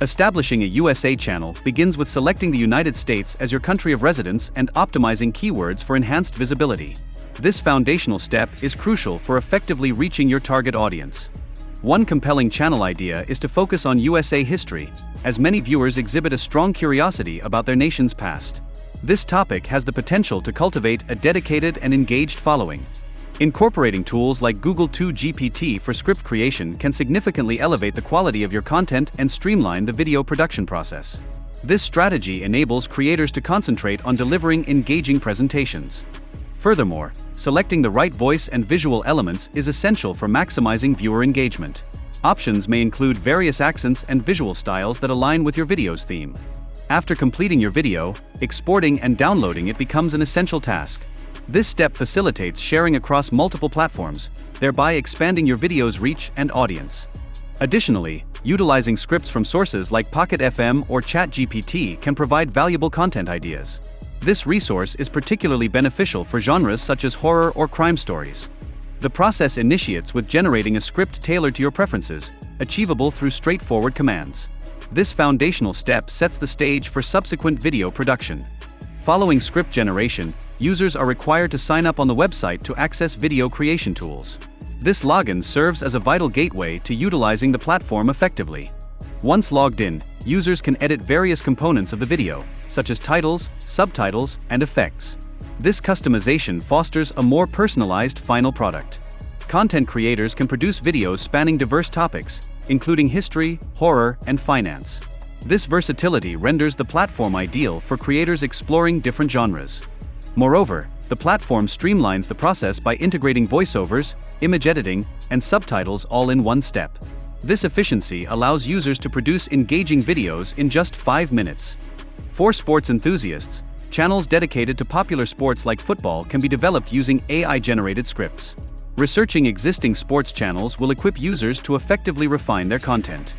Establishing a USA channel begins with selecting the United States as your country of residence and optimizing keywords for enhanced visibility. This foundational step is crucial for effectively reaching your target audience. One compelling channel idea is to focus on USA history, as many viewers exhibit a strong curiosity about their nation's past. This topic has the potential to cultivate a dedicated and engaged following. Incorporating tools like Google GPT for script creation can significantly elevate the quality of your content and streamline the video production process. This strategy enables creators to concentrate on delivering engaging presentations. Furthermore, selecting the right voice and visual elements is essential for maximizing viewer engagement. Options may include various accents and visual styles that align with your video's theme. After completing your video, exporting and downloading it becomes an essential task. This step facilitates sharing across multiple platforms, thereby expanding your video's reach and audience. Additionally, utilizing scripts from sources like Pocket FM or ChatGPT can provide valuable content ideas. This resource is particularly beneficial for genres such as horror or crime stories. The process initiates with generating a script tailored to your preferences, achievable through straightforward commands. This foundational step sets the stage for subsequent video production. Following script generation, users are required to sign up on the website to access video creation tools. This login serves as a vital gateway to utilizing the platform effectively. Once logged in, users can edit various components of the video, such as titles, subtitles, and effects. This customization fosters a more personalized final product. Content creators can produce videos spanning diverse topics, including history, horror, and finance. This versatility renders the platform ideal for creators exploring different genres. Moreover, the platform streamlines the process by integrating voiceovers, image editing, and subtitles all in one step. This efficiency allows users to produce engaging videos in just 5 minutes. For sports enthusiasts, channels dedicated to popular sports like football can be developed using AI-generated scripts. Researching existing sports channels will equip users to effectively refine their content.